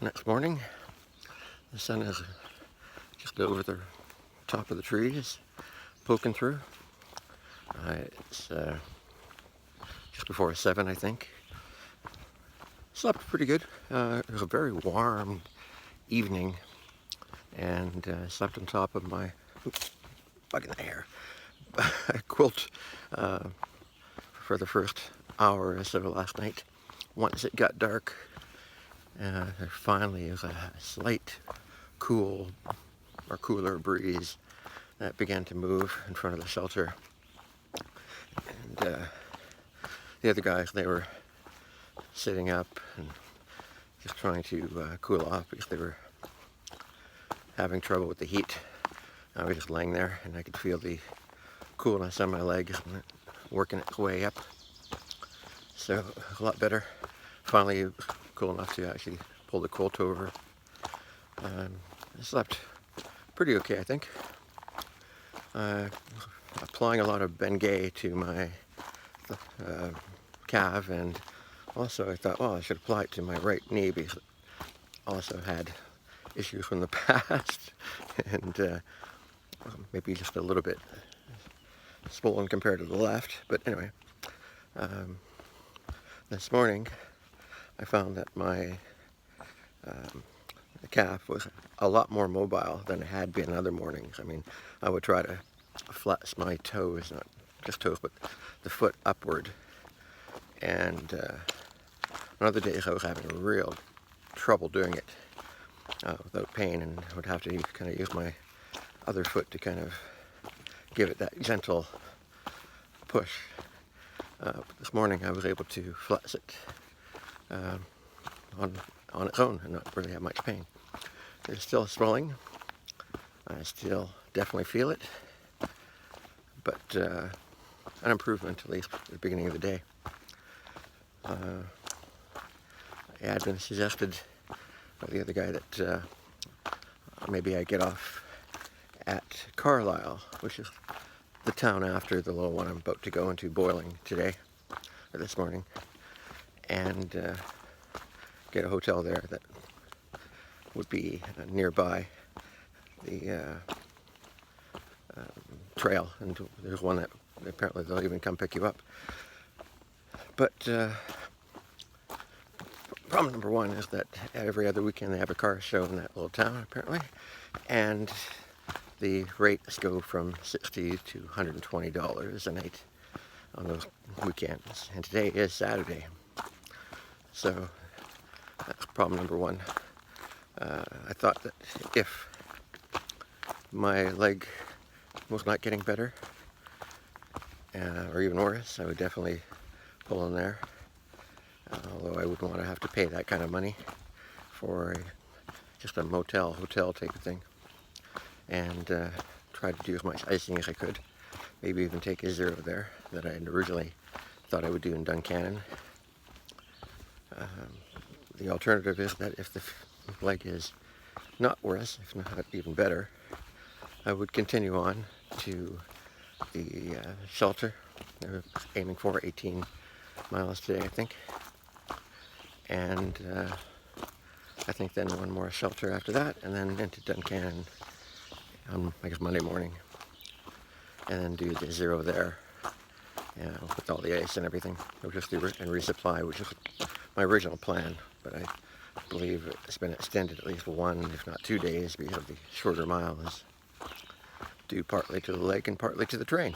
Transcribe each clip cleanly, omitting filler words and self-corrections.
next morning. The sun is just over the top of the trees, poking through. It's just before 7, I think. Slept pretty good. It was a very warm evening, and slept on top of my bug in the hair quilt for the first hour or so last night. Once it got dark, there finally was a slight cool or cooler breeze that began to move in front of the shelter. And the other guys, they were sitting up and just trying to cool off because they were having trouble with the heat. I was just laying there and I could feel the coolness on my legs working its way up. So a lot better. Finally cool enough to actually pull the quilt over. I slept pretty okay, I think. Applying a lot of Bengay to my calf, and also I thought, well, I should apply it to my right knee because it also had issues from the past, and maybe just a little bit swollen compared to the left. But anyway, this morning I found that my calf was a lot more mobile than it had been other mornings. I mean, I would try to flex my toes, not just toes, but the foot upward. And on other days I was having real trouble doing it without pain, and I would have to kind of use my other foot to kind of give it that gentle push. But this morning I was able to flex it on its own and not really have much pain. There's still swelling. I still definitely feel it, but an improvement, at least at the beginning of the day. It had been suggested by the other guy that maybe I get off at Carlisle, which is the town after the little one I'm about to go into boiling today, or this morning, and get a hotel there that would be nearby the trail, and there's one that apparently they'll even come pick you up. But problem number one is that every other weekend they have a car show in that little town, apparently, and the rates go from $60 to $120 a night on those weekends, and today is Saturday, so that's problem number one. I thought that if my leg was not getting better, or even worse, I would definitely pull in there, although I wouldn't want to have to pay that kind of money for just a motel, hotel type of thing, and try to do as much icing as I could, maybe even take a zero there that I had originally thought I would do in Duncannon. The alternative is that if the leg is not worse, if not even better, I would continue on to the shelter. They're aiming for 18 miles today, I think. And I think then one more shelter after that, and then into Duncannon on, I guess, Monday morning. And then do the zero there, with all the ice and everything. We'll just do and resupply, which is my original plan, but I believe it's been extended at least 1, if not 2 days, because of the shorter miles, due partly to the lake and partly to the train.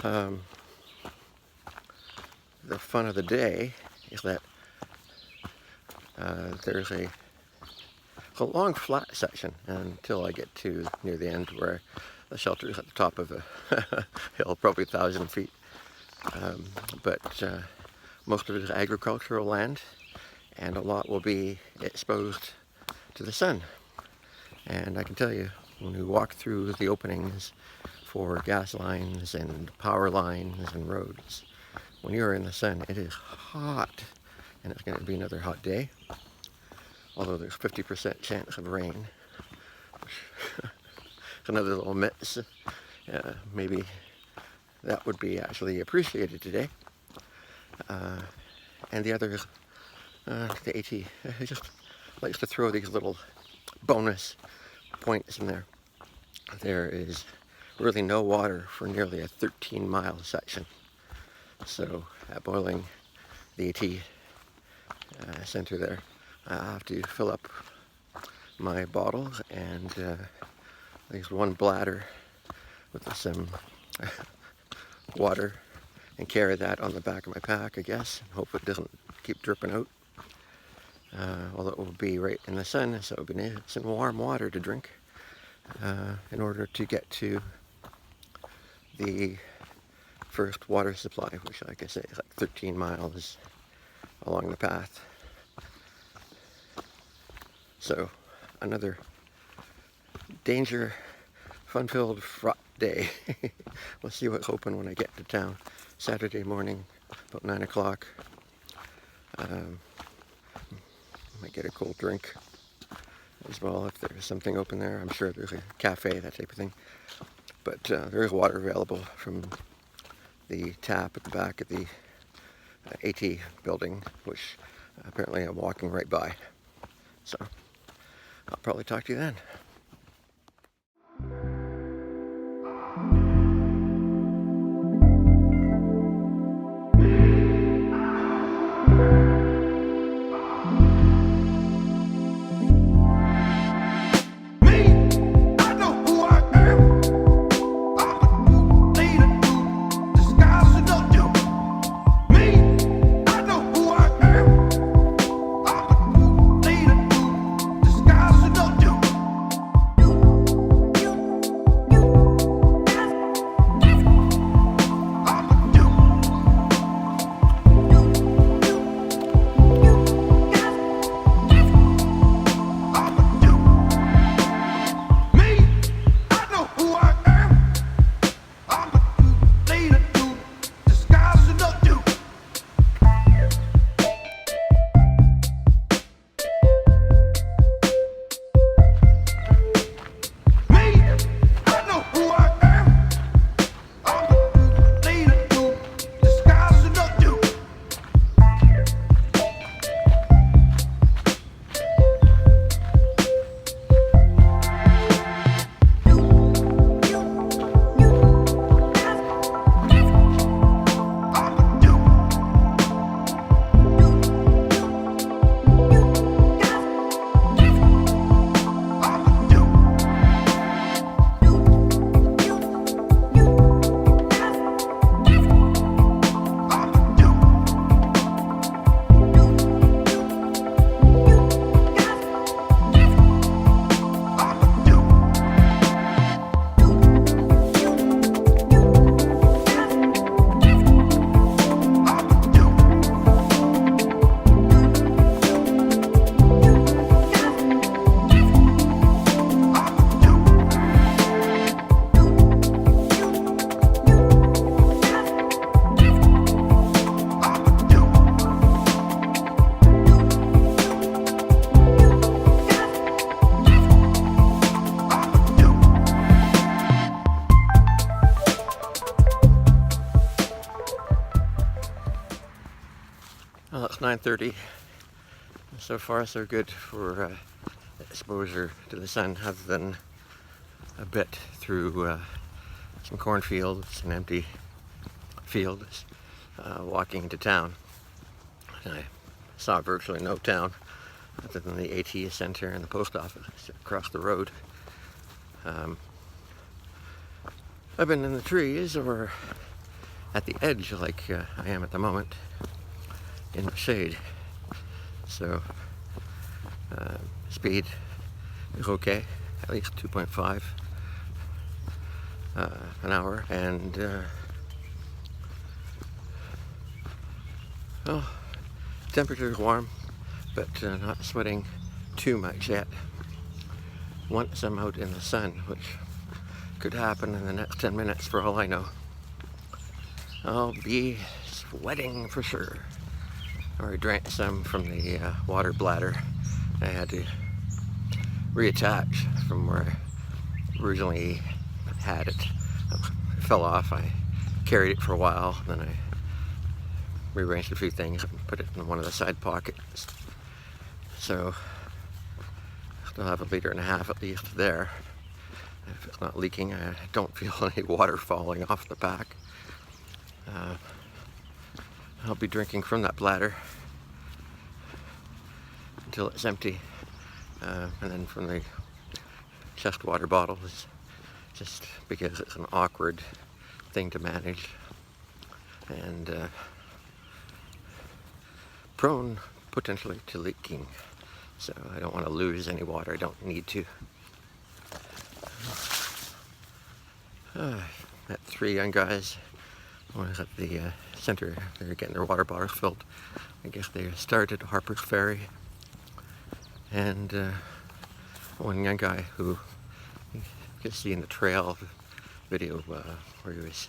The fun of the day is that there's a long flat section until I get to near the end where the shelter is at the top of a hill, probably 1,000 feet. But most of it is agricultural land, and a lot will be exposed to the sun. And I can tell you, when we walk through the openings for gas lines and power lines and roads, when you're in the sun, it is hot, and it's going to be another hot day, although there's 50% chance of rain. Another little miss. Maybe that would be actually appreciated today. And the other the AT just likes to throw these little bonus points in there. There is really no water for nearly a 13-mile section. So at Boiling, the AT center there, I have to fill up my bottles and at least one bladder with some water and carry that on the back of my pack, I guess, and hope it doesn't keep dripping out. Although it will be right in the sun, so it'll be nice and warm water to drink in order to get to the first water supply, which, like I say, is like 13 miles along the path. So another danger, fun-filled, fraught day. We'll see what's open when I get to town. Saturday morning, about 9 o'clock. Might get a cold drink as well if there's something open there. I'm sure there's a cafe, that type of thing. But there is water available from the tap at the back of the AT building, which apparently I'm walking right by. So I'll probably talk to you then. Well, it's 9:30. So far, so good for exposure to the sun, other than a bit through some cornfields and empty fields walking into town. And I saw virtually no town other than the AT center and the post office across the road. I've been in the trees or at the edge like I am at the moment in the shade. So speed is okay, at least 2.5 an hour, and well, temperature is warm, but not sweating too much yet. Once I'm out in the sun, which could happen in the next 10 minutes for all I know, I'll be sweating for sure. I already drank some from the water bladder. I had to reattach from where I originally had it. It fell off. I carried it for a while, then I rearranged a few things and put it in one of the side pockets. So I still have 1.5 liters at least there. If it's not leaking, I don't feel any water falling off the back. I'll be drinking from that bladder until it's empty, and then from the chest water bottle, is just because it's an awkward thing to manage and prone potentially to leaking. So I don't want to lose any water. I don't need to. Met 3 young guys. One is at the center. They're getting their water bottles filled. I guess they started at Harper's Ferry. And one young guy who you could see in the trail video where he was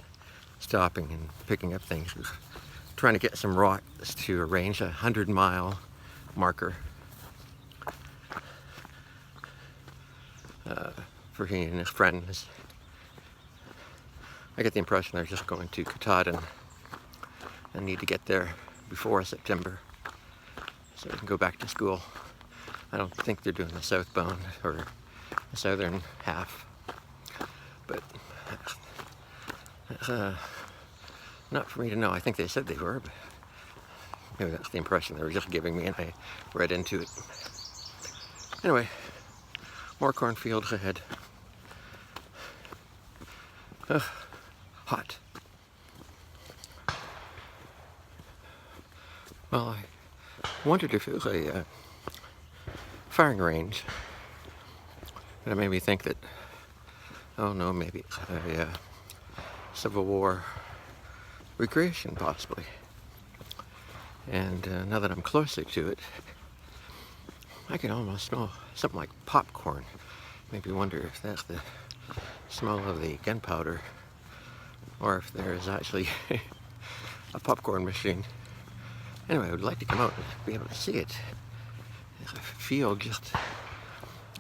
stopping and picking up things. He was trying to get some rocks to arrange a 100-mile marker for he and his friends. I get the impression they're just going to Katahdin and need to get there before September so they can go back to school. I don't think they're doing the southbound or the southern half, but that's not for me to know. I think they said they were, but maybe that's the impression they were just giving me and I read into it. Anyway, more cornfields ahead. Hot. Well, I wondered if it was a firing range. And it made me think that, oh no, maybe it's a Civil War recreation, possibly. And now that I'm closer to it, I can almost smell something like popcorn. Maybe wonder if that's the smell of the gunpowder, or if there is actually a popcorn machine. Anyway, I would like to come out and be able to see it. There's a field just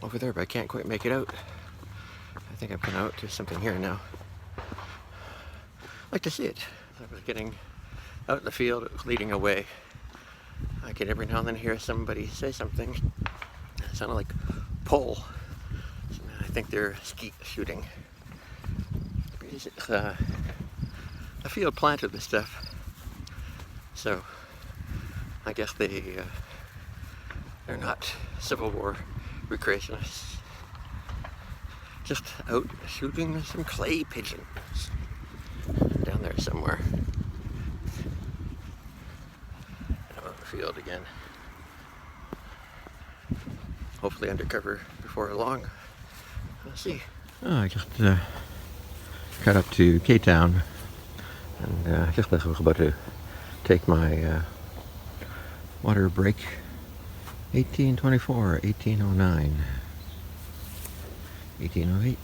over there, but I can't quite make it out. I think I'm coming out to something here now. I'd like to see it. I was getting out in the field, it was leading away. I could every now and then hear somebody say something. It sounded like pull. I think they're skeet shooting. It's a field planted with stuff. So I guess they're not Civil War recreationists. Just out shooting some clay pigeons down there somewhere. And I'm on the field again. Hopefully undercover before long. Let's see. Oh, I just got up to K-Town, and just as I was about to take my water break. 1824, 1809, 1808.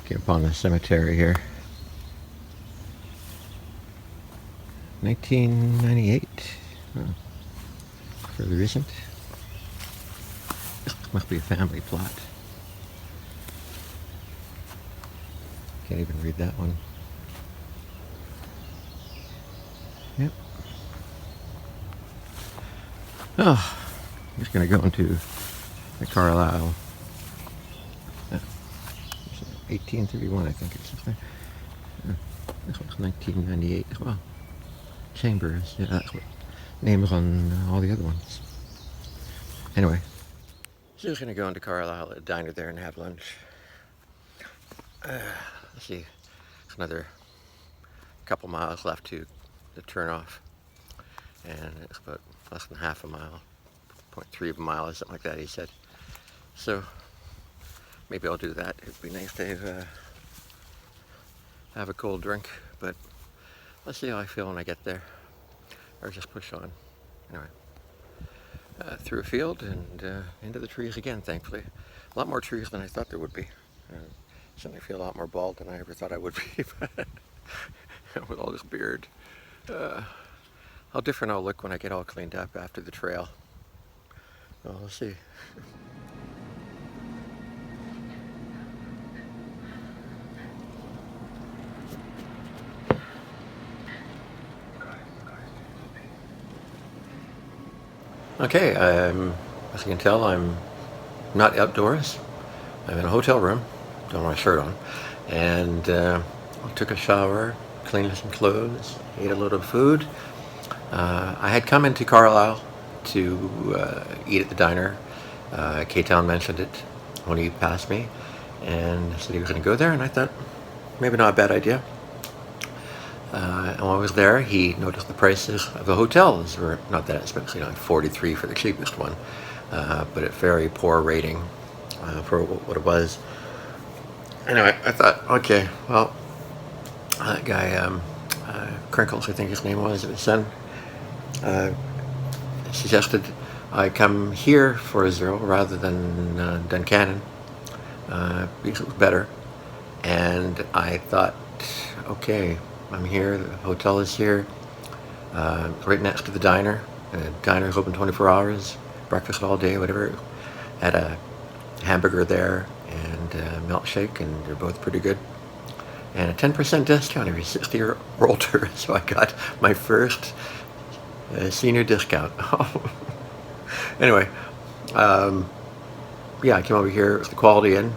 Came upon the cemetery here. 1998. Oh, further recent. This must be a family plot. Can't even read that one. Yep. Oh, I'm just going to go into the Carlisle. 1831, I think it's something. This one's 1998 as well. Chambers, yeah, that's what names on all the other ones. Anyway, so just going to go into Carlisle, a diner there, and have lunch. Let's see, it's another couple miles left to the turnoff, and it's about less than half a mile, 0.3 of a mile or something like that, he said. So maybe I'll do that. It'd be nice to have a cold drink, but let's see how I feel when I get there, or just push on. Anyway, through a field and into the trees again, thankfully. A lot more trees than I thought there would be. Certainly feel a lot more bald than I ever thought I would be, with all this beard. How different I'll look when I get all cleaned up after the trail. Well, we'll see. Okay, as you can tell, I'm not outdoors. I'm in a hotel room, don't have my shirt on, and I took a shower, cleaned some clothes, ate a little food. I had come into Carlisle to eat at the diner. K-Town mentioned it when he passed me, and said he was going to go there, and I thought, maybe not a bad idea. And when I was there, he noticed the prices of the hotels were not that expensive, like $43 for the cheapest one, but at very poor rating for what it was. Anyway, I thought, okay, well, that guy, Crinkles, I think his name was, his son, suggested I come here for a zero rather than Duncannon, because it was better. And I thought, okay, I'm here, the hotel is here, right next to the diner. The diner is open 24 hours, breakfast all day, whatever. Had a hamburger there and a milkshake, and they're both pretty good. And a 10% discount if you're 60 or older, so I got my first senior discount. Anyway, yeah, I came over here. It was the Quality Inn.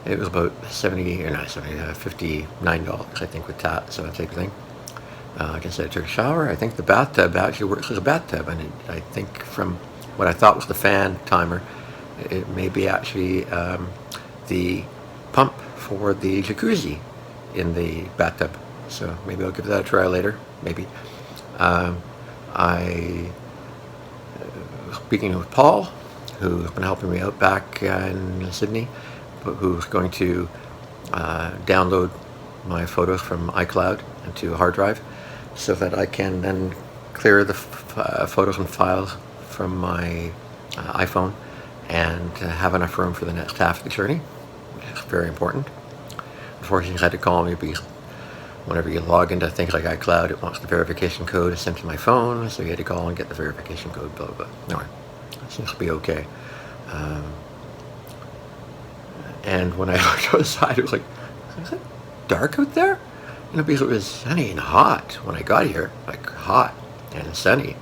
It was about $59, I think, with tax, so that type of thing. Like I said, I took a shower. I think the bathtub actually works as a bathtub, and I think from what I thought was the fan timer, it may be actually the pump for the jacuzzi in the bathtub. So maybe I'll give that a try later. Maybe. I speaking with Paul, who's been helping me out back in Sydney, who's going to download my photos from iCloud into a hard drive so that I can then clear the photos and files from my iPhone and have enough room for the next half of the journey, which is very important. Unfortunately, he had to call me because whenever you log into things like iCloud, it wants the verification code sent to my phone, so he had to call and get the verification code, blah, blah, blah. Anyway, it seems to be okay. And when I looked outside, it was like, is it dark out there? You know, because it was sunny and hot when I got here, like hot and sunny.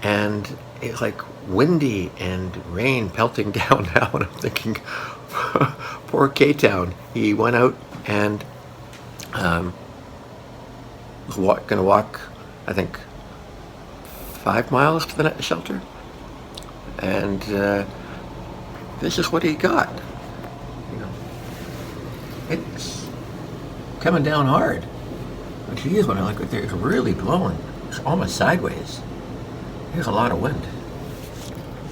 And it's like windy and rain pelting down now, and I'm thinking, poor K-Town. He went out and was going to walk, I think, 5 miles to the next shelter. And this is what he got. You know, it's coming down hard. Oh, geez, when I look at there, it's really blowing. It's almost sideways. There's a lot of wind.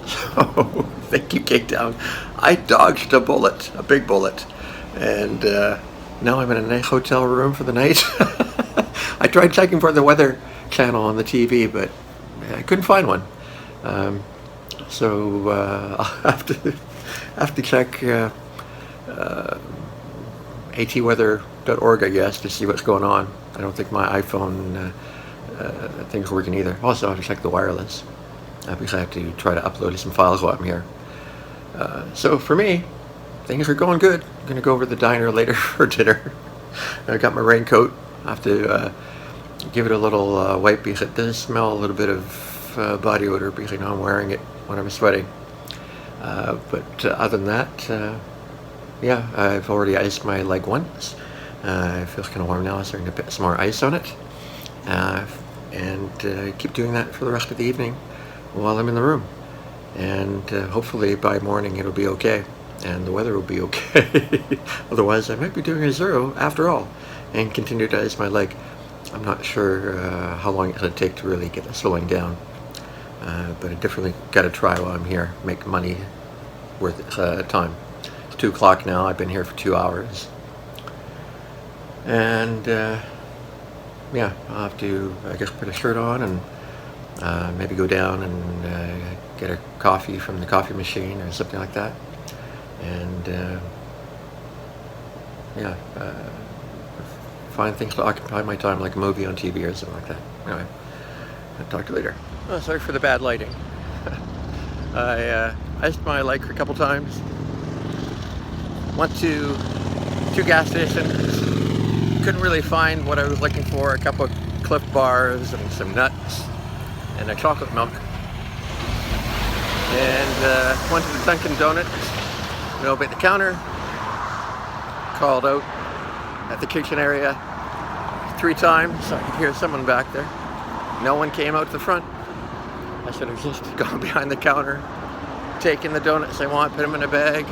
So, thank you, K-Town. I dodged a bullet, a big bullet. And now I'm in a nice hotel room for the night. I tried checking for the weather channel on the TV, but I couldn't find one. So I'll have to check atweather.org, I guess, to see what's going on. I don't think my iPhone thing's working either. Also, I have to check the wireless because I have to try to upload some files while I'm here. So for me, things are going good. I'm going to go over to the diner later for dinner. I got my raincoat. I have to give it a little wipe because it does smell a little bit of body odor because I know I'm wearing it when I'm sweating. But other than that, yeah, I've already iced my leg once. It feels kind of warm now. I'm starting to put some more ice on it. And keep doing that for the rest of the evening while I'm in the room. And hopefully by morning it'll be okay. And the weather will be okay. Otherwise, I might be doing a zero after all and continue to ice my leg. I'm not sure how long it's going to take to really get it slowing down. But I definitely got to try while I'm here. Make money worth its time. It's 2 o'clock now. I've been here for 2 hours. And yeah, I'll have to, I guess, put a shirt on and maybe go down and get a coffee from the coffee machine or something like that. And yeah, find things to occupy my time, like a movie on TV or something like that. Anyway, I'll talk to you later. Oh, sorry for the bad lighting. I iced my leg a couple times. Went to 2 gas stations. Couldn't really find what I was looking for. A couple of Cliff Bars and some nuts and a chocolate milk. and went to the Dunkin' Donuts, over at the counter, called out at the kitchen area 3 times so I could hear someone back there. No one came out the front. I should have just gone behind the counter, taken the donuts I want, put them in a bag,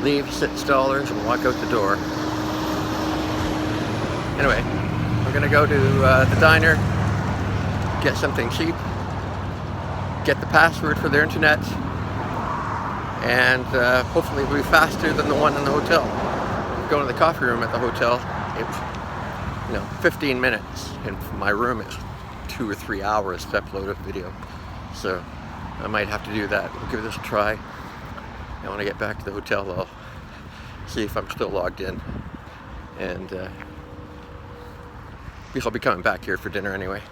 leave $6 and walk out the door. Anyway, we're gonna go to the diner, get something cheap, get the password for their internet, and hopefully it'll be faster than the one in the hotel. Going to the coffee room at the hotel, it's 15 minutes, and from my room it's 2 or 3 hours to upload a video. So I might have to do that. We'll give this a try. And when I get back to the hotel, I'll see if I'm still logged in. And because I'll be coming back here for dinner anyway,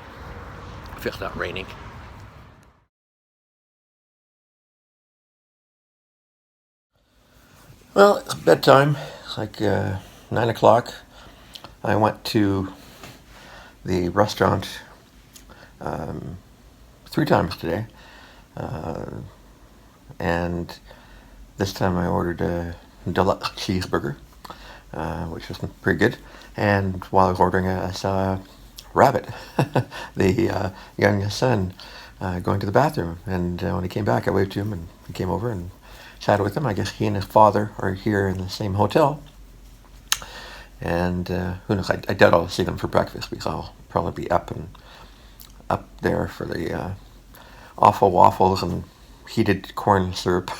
if it's not raining. Well, it's bedtime. It's like 9 o'clock. I went to the restaurant 3 times today. And this time I ordered a deluxe cheeseburger, which was pretty good. And while I was ordering it, I saw Rabbit, the youngest son, going to the bathroom. And when he came back, I waved to him, and he came over and chatted with him. I guess he and his father are here in the same hotel. And who knows? I doubt I'll see them for breakfast because I'll probably be up there for the awful waffles and heated corn syrup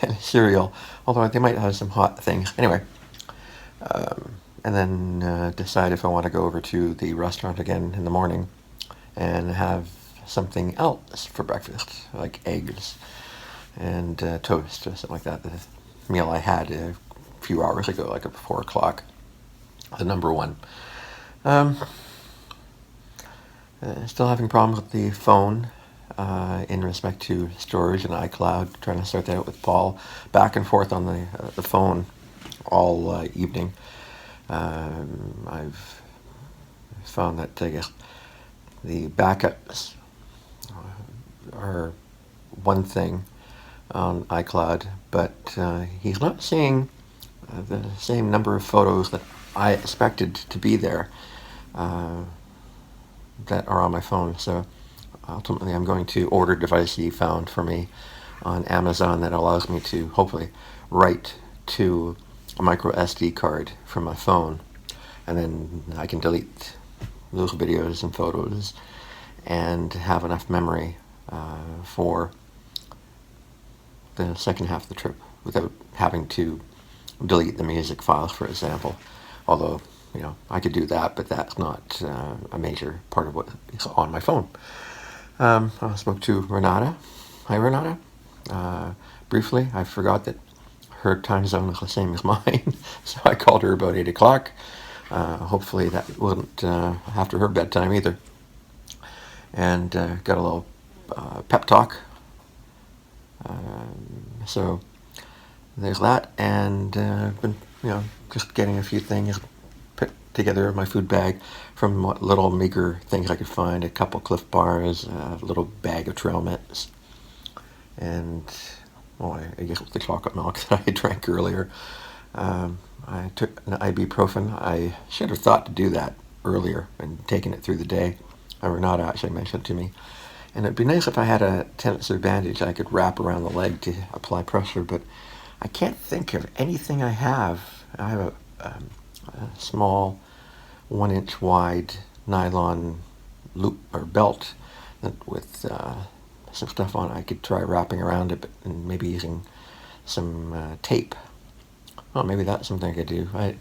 and cereal. Although they might have some hot things. Anyway, and then decide if I want to go over to the restaurant again in the morning and have something else for breakfast, like eggs and toast or something like that. The meal I had a few hours ago, like at 4 o'clock, the number one. Still having problems with the phone in respect to storage and iCloud, trying to sort that out with Paul, back and forth on the phone all evening. I've found that I guess the backups are one thing on iCloud, but he's not seeing the same number of photos that I expected to be there that are on my phone. So ultimately I'm going to order a device he found for me on Amazon that allows me to hopefully write to a micro SD card from my phone, and then I can delete those videos and photos and have enough memory for the second half of the trip without having to delete the music files, for example. Although, I could do that, but that's not a major part of what is on my phone. I spoke to Renata. Hi, Renata. Briefly, I forgot that her time zone is the same as mine, so I called her about 8 o'clock. Hopefully that wasn't after her bedtime either. And got a little pep talk. So there's that, and I've been, just getting a few things put together in my food bag from what little meager things I could find. A couple Cliff Bars, a little bag of trail mix, and I guess the chocolate milk that I drank earlier. I took an ibuprofen. I should have thought to do that earlier and taken it through the day. Renata actually mentioned it to me. And it'd be nice if I had a tensor bandage I could wrap around the leg to apply pressure, but I can't think of anything I have. I have a small 1-inch wide nylon loop or belt with some stuff on it. I could try wrapping around it and maybe using some tape. Well, maybe that's something I could do. I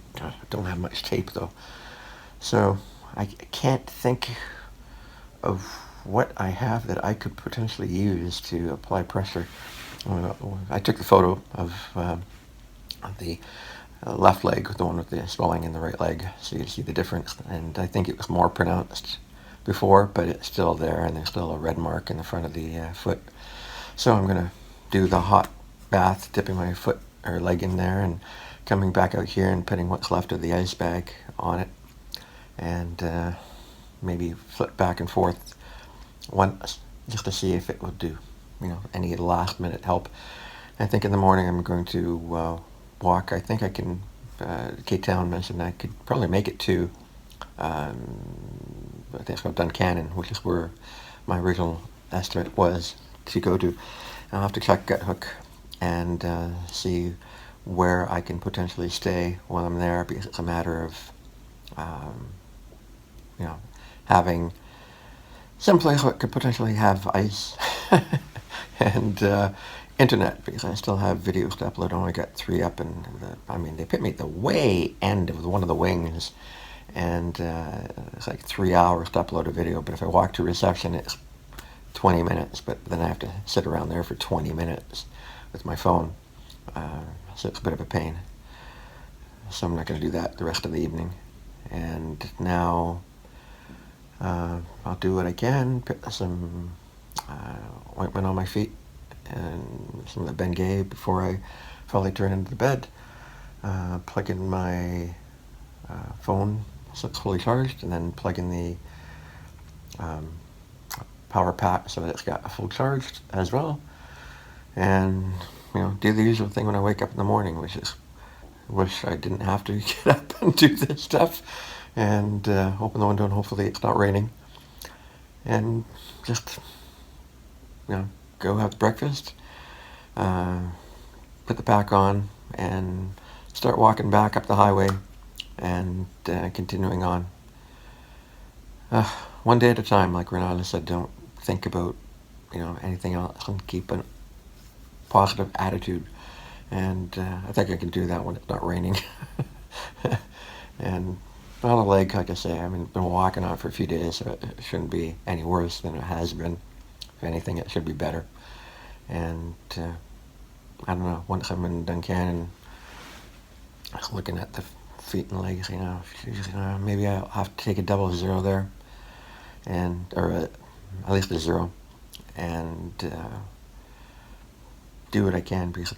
don't have much tape though. So I can't think of what I have that I could potentially use to apply pressure. I took the photo of the left leg, the one with the swelling in the right leg, so you can see the difference. And I think it was more pronounced before, but it's still there, and there's still a red mark in the front of the foot. So I'm going to do the hot bath, dipping my foot or leg in there, and coming back out here and putting what's left of the ice bag on it, and maybe flip back and forth once just to see if it would do, any last minute help. I think in the morning I'm going to walk. I think I can, K-Town mentioned I could probably make it to, I think it's called Duncannon, which is where my original estimate was to go to. I'll have to check Guthook and see where I can potentially stay while I'm there, because it's a matter of, having someplace that could potentially have ice and internet, because I still have videos to upload. I only got 3 up, and they put me at the way end of one of the wings, and it's like 3 hours to upload a video. But if I walk to reception, it's 20 minutes. But then I have to sit around there for 20 minutes with my phone, so it's a bit of a pain. So I'm not going to do that the rest of the evening. And now I'll do what I can, put some ointment on my feet and some of the Bengay before I fully turn into the bed. Plug in my phone so it's fully charged, and then plug in the power pack so that it's got a full charge as well. And do the usual thing when I wake up in the morning, which is wish I didn't have to get up and do this stuff, and open the window and hopefully it's not raining, and just go have breakfast, put the pack on, and start walking back up the highway and continuing on. One day at a time, like Renata said. Don't think about anything else, and keep a positive attitude. And I think I can do that when it's not raining. And on the leg, like I say, I've been walking on it for a few days, so it shouldn't be any worse than it has been. If anything, it should be better. And I don't know, once I'm in Duncannon, looking at the feet and legs, maybe I'll have to take a 00 there, or at least a 0, and do what I can, because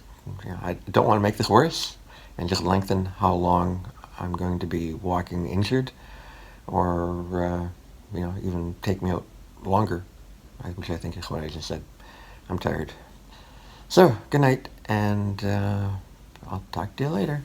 I don't want to make this worse and just lengthen how long I'm going to be walking injured, or even take me out longer, which I think is what I just said. I'm tired. So, good night, and I'll talk to you later.